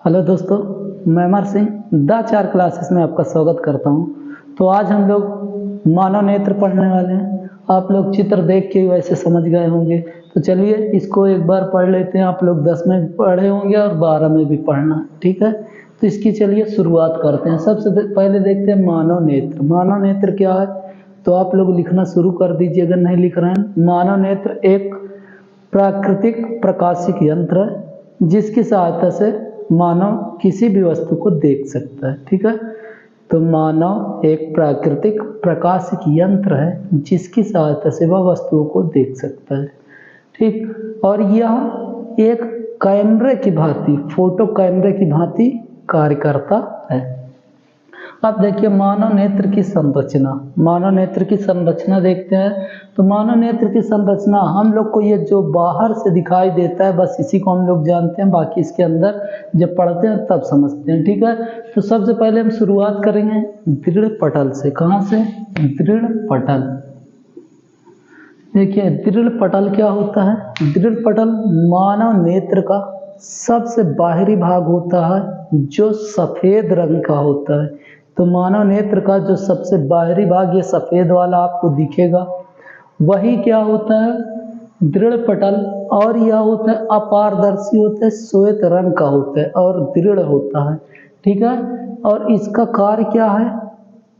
Hello दोस्तों, मैं Amar Singh the चार क्लासेस में आपका स्वागत करता हूं। तो आज हम लोग मानव नेत्र पढ़ने वाले हैं। आप लोग चित्र देख के वैसे समझ गए होंगे, तो चलिए इसको एक बार पढ़ लेते हैं। आप लोग 10 में भी पढ़े होंगे और 12 में भी पढ़ना, ठीक है। तो इसकी चलिए शुरुआत करते हैं। सबसे पहले देखते हैं मानव नेत्र। मानव नेत्र क्या है, तो आप लोग लिखना शुरू कर दीजिए अगर नहीं लिख रहे हैं। मानव नेत्र एक प्राकृतिक प्रकाशिक यंत्र है जिसकी सहायता से मानव किसी भी वस्तु को देख सकता है, ठीक है। तो मानव एक प्राकृतिक प्रकाशिक यंत्र है जिसकी सहायता से वह वस्तुओं को देख सकता है, ठीक। और यह एक कैमरे की भांति, फोटो कैमरे की भांति कार्य करता है। अब देखिए मानव नेत्र की संरचना। मानव नेत्र की संरचना देखते हैं। तो मानव नेत्र की संरचना हम लोग को ये जो बाहर से दिखाई देता है, बस इसी को हम लोग जानते हैं, बाकी इसके अंदर जब पढ़ते हैं तब समझते हैं, ठीक है। तो सबसे पहले हम शुरुआत करेंगे दृढ़ पटल से। कहाँ से? दृढ़ पटल। देखिए दृढ़ पटल क्या होता है? दृढ़ पटल मानव नेत्र का सबसे बाहरी भाग होता है जो सफेद रंग का होता है। तो मानव नेत्र का जो सबसे बाहरी भाग, ये सफेद वाला आपको दिखेगा, वही क्या होता है? दृढ़ पटल। और यह होता है अपारदर्शी होता है, श्वेत रंग का होता है और दृढ़ होता है, ठीक है। और इसका कार्य क्या है?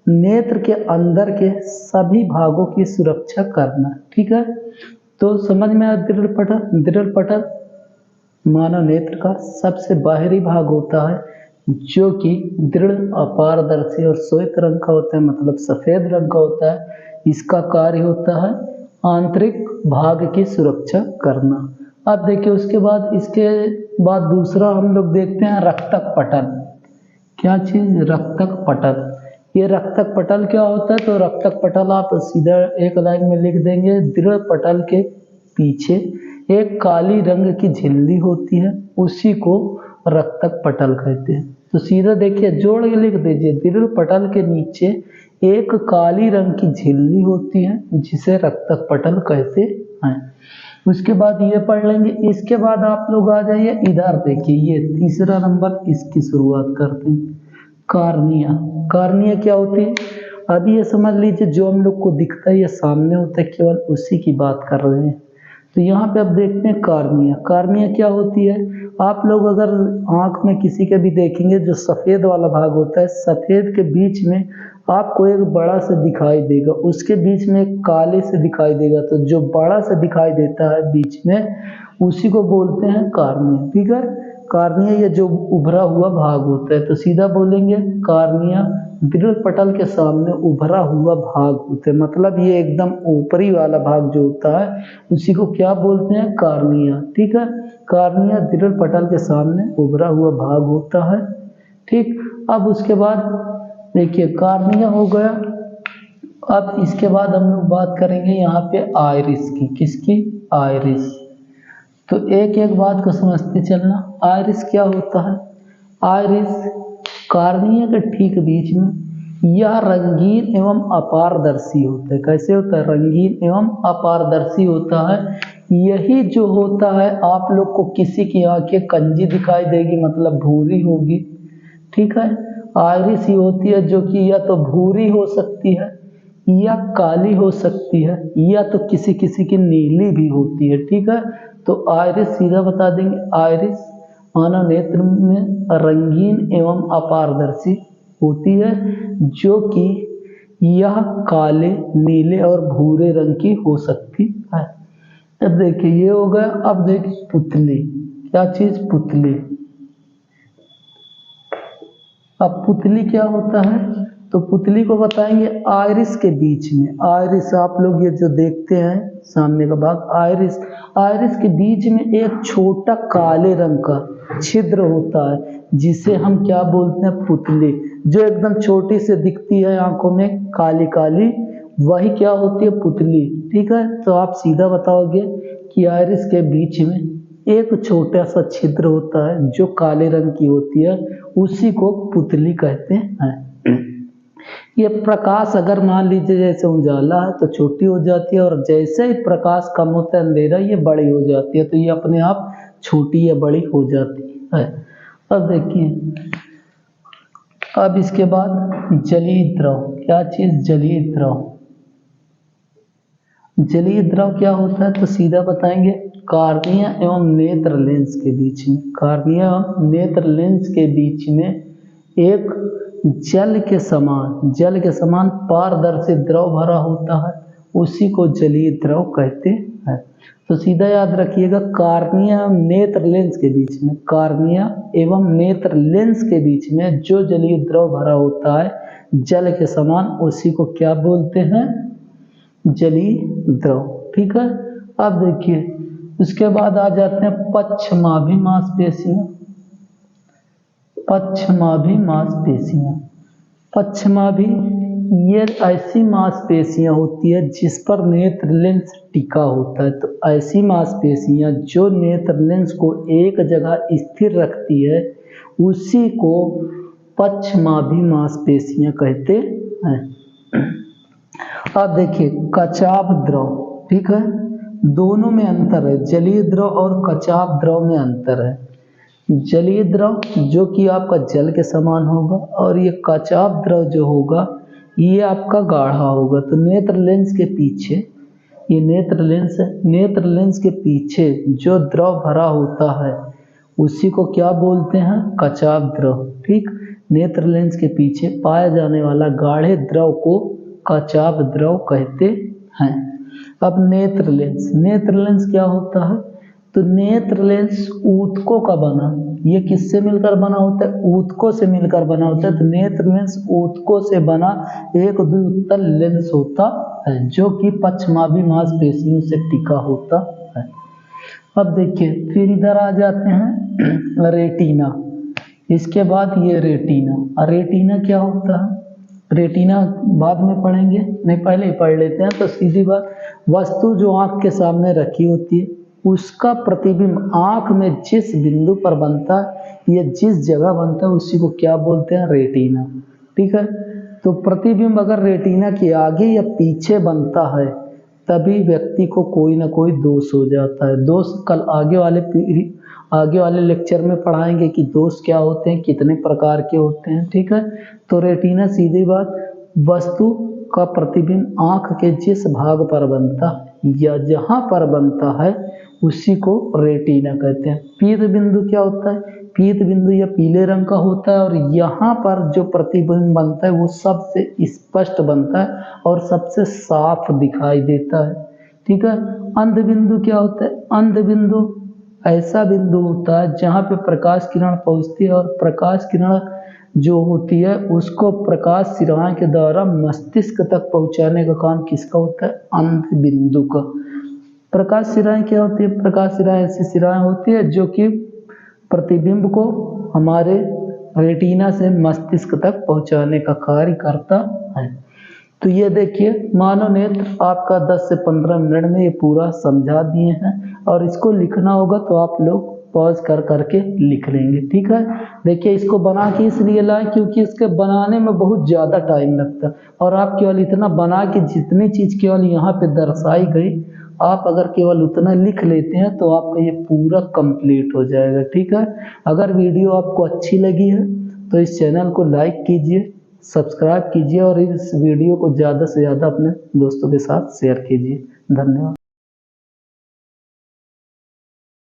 नेत्र के अंदर के सभी भागों की सुरक्षा करना, ठीक है। तो समझ में आया दृढ़ पटल। दृढ़ पटल मानव नेत्र का सबसे बाहरी भाग होता है जो कि दृढ़, अपारदर्शी और श्वेत रंग का होता है, मतलब सफेद रंग का होता है। इसका कार्य होता है आंतरिक भाग की सुरक्षा करना। अब देखिए उसके बाद, इसके बाद दूसरा हम लोग देखते हैं रक्तक पटल। क्या चीज? रक्तक पटल। ये रक्तक पटल क्या होता है? तो रक्तक पटल आप सीधा एक लाइन में लिख देंगे। दृढ़ पटल के पीछे एक काली रंग की झिल्ली होती है, उसी को रक्तक पटल कहते हैं। तो सीधा देखिए जोड़ के लिख दीजिए, दृढ़ पटल के नीचे एक काली रंग की झिल्ली होती है जिसे रक्तक पटल कहते हैं। उसके बाद ये पढ़ लेंगे। इसके बाद आप लोग आ जाइए इधर, देखिए ये तीसरा नंबर, इसकी शुरुआत करते हैं। कार्निया। कार्निया क्या होती है? अभी ये समझ लीजिए जो हम लोग को दिखता है, ये सामने होता है, केवल उसी की बात कर रहे हैं। तो यहाँ पे अब देखते हैं कार्निया। कार्निया क्या होती है? आप लोग अगर आंख में किसी के भी देखेंगे, जो सफेद वाला भाग होता है, सफेद के बीच में आपको एक बड़ा से दिखाई देगा, उसके बीच में एक काले से दिखाई देगा। तो जो बड़ा से दिखाई देता है बीच में, उसी को बोलते हैं कार्निया, ठीक है। कार्निया ये जो उभरा हुआ भाग होता है, तो सीधा बोलेंगे कार्निया दृढ़ पटल के सामने उभरा हुआ भाग होता है, मतलब ये एकदम ऊपरी वाला भाग जो होता है उसी को क्या बोलते हैं? कार्निया, ठीक है। कार्निया दृढ़ पटल के सामने उभरा हुआ भाग होता है, ठीक। अब उसके बाद देखिए कार्निया हो गया। अब इसके बाद हम लोग बात करेंगे यहाँ पे आइरिस की। किसकी? आइरिस। तो एक एक बात को समझते चलना। आइरिस क्या होता है? आइरिस कार्निया के ठीक बीच में यह रंगीन एवं अपारदर्शी होता है। कैसे होता है? रंगीन एवं अपारदर्शी होता है। यही जो होता है, आप लोग को किसी की आंखें कंजी दिखाई देगी, मतलब भूरी होगी, ठीक है। आइरिस ही होती है जो कि या तो भूरी हो सकती है या काली हो सकती है, या तो किसी किसी की नीली भी होती है, ठीक है। तो आइरिस सीधा बता देंगे, आइरिस मानव नेत्र में रंगीन एवं अपारदर्शी होती है, जो कि यह काले, नीले और भूरे रंग की हो सकती है। अब देखिए ये हो गया। अब देखिए पुतली। क्या चीज? पुतली। अब पुतली क्या होता है? तो पुतली को बताएंगे आइरिस के बीच में। आइरिस आप लोग ये जो देखते हैं सामने का भाग, आइरिस, आइरिस के बीच में एक छोटा काले रंग का छिद्र होता है जिसे हम क्या बोलते हैं? पुतली। जो एकदम छोटी से दिखती है आंखों में, काली काली, वही क्या होती है? पुतली, ठीक है। तो आप सीधा बताओगे कि आइरिस के बीच में एक छोटा सा छिद्र होता है जो काले रंग की होती है, उसी को पुतली कहते हैं। ये प्रकाश अगर मान लीजिए जैसे उजाला है तो छोटी हो जाती है, और जैसे ही प्रकाश कम होता है अंधेरा, ये बड़ी हो जाती है। तो ये अपने आप छोटी या बड़ी हो जाती है। अब देखिए, अब इसके बाद जलीय द्रव, क्या चीज? जलीय द्रव। जलीय द्रव क्या होता है तो सीधा बताएंगे, कार्निया एवं नेत्र लेंस के बीच में, कार्निया एवं नेत्र लेंस के बीच में एक जल के समान पारदर्शी द्रव भरा होता है, उसी को जलीय द्रव कहते हैं। तो सीधा याद रखिएगा, कार्निया एवं नेत्र लेंस के बीच में, कार्निया एवं नेत्र लेंस के बीच में जो जलीय द्रव भरा होता है जल के समान, उसी को क्या बोलते हैं? जलीय द्रव। ठीक है। अब देखिए, उसके बाद आ जाते हैं पक्षमाभि मांसपेशियां। पक्षमाभि मांसपेशियां, पक्षमाभि ये ऐसी मांसपेशियां होती है जिस पर नेत्र लेंस टिका होता है। तो ऐसी मांसपेशियां जो नेत्र लेंस को एक जगह स्थिर रखती है, उसी को पक्षमाभि मांसपेशियां कहते हैं। अब देखिए, कचाभ द्रव। ठीक है, दोनों में अंतर है, जलीय द्रव और कचाभ द्रव में अंतर है। जलीय द्रव जो कि आपका जल के समान होगा, और ये कचाभ द्रव जो होगा ये आपका गाढ़ा होगा। तो नेत्र लेंस के पीछे, ये नेत्र लेंस है, नेत्र लेंस के पीछे जो द्रव भरा होता है उसी को क्या बोलते हैं? कचाभ द्रव। ठीक, नेत्र लेंस के पीछे पाया जाने वाला गाढ़े द्रव को कचाभ द्रव कहते हैं। अब नेत्र लेंस, नेत्र लेंस क्या होता है तो नेत्र लेंस ऊतकों का बना, ये किससे मिलकर बना होता है? ऊतकों से मिलकर बना होता है। तो नेत्र लेंस ऊतकों से बना एक द्वितल लेंस होता है, जो कि पक्षमाभि मांसपेशियों से टिका होता है। अब देखिए, फिर इधर आ जाते हैं रेटिना। इसके बाद ये रेटिना। रेटिना क्या होता है? रेटिना बाद में पढ़ेंगे, नहीं पहले ही पढ़ लेते हैं। तो सीधी बात, वस्तु जो आँख के सामने रखी होती है उसका प्रतिबिंब आँख में जिस बिंदु पर बनता है या जिस जगह बनता है उसी को क्या बोलते हैं? रेटिना। ठीक है, तो प्रतिबिंब अगर रेटिना के आगे या पीछे बनता है तभी व्यक्ति को कोई ना कोई दोष हो जाता है। दोष कल आगे वाले लेक्चर में पढ़ाएंगे कि दोष क्या होते हैं, कितने प्रकार के होते हैं। ठीक है, तो रेटिना सीधी बात, वस्तु का प्रतिबिंब आँख के जिस भाग पर बनता है या जहाँ पर बनता है उसी को रेटिना कहते हैं। पीत बिंदु क्या होता है? पीत बिंदु या पीले रंग का होता है, और यहाँ पर जो प्रतिबिंब बनता है वो सबसे स्पष्ट बनता है और सबसे साफ दिखाई देता है। ठीक है। अंध बिंदु क्या होता है? अंध बिंदु ऐसा बिंदु होता है जहाँ पे प्रकाश किरण पहुँचती है, और प्रकाश किरण जो होती है उसको प्रकाश सिराएं के द्वारा मस्तिष्क तक पहुँचाने का काम किसका होता है? अंध बिंदु का। प्रकाश सिराएं क्या होती है? प्रकाश सिराएं ऐसी सिराएं होती है जो कि प्रतिबिंब को हमारे रेटिना से मस्तिष्क तक पहुंचाने का कार्य करता है। तो ये देखिए, मानव नेत्र आपका 10 से 15 मिनट में ये पूरा समझा दिए हैं, और इसको लिखना होगा तो आप लोग पॉज कर करके लिख लेंगे। ठीक है, देखिए इसको बना के इसलिए लाए क्योंकि इसके बनाने में बहुत ज़्यादा टाइम लगता है, और आप केवल इतना बना के जितनी चीज़ केवल यहाँ पे दर्शाई गई, आप अगर केवल उतना लिख लेते हैं तो आपका ये पूरा कंप्लीट हो जाएगा। ठीक है, अगर वीडियो आपको अच्छी लगी है तो इस चैनल को लाइक कीजिए, सब्सक्राइब कीजिए, और इस वीडियो को ज़्यादा से ज़्यादा अपने दोस्तों के साथ शेयर कीजिए। धन्यवाद।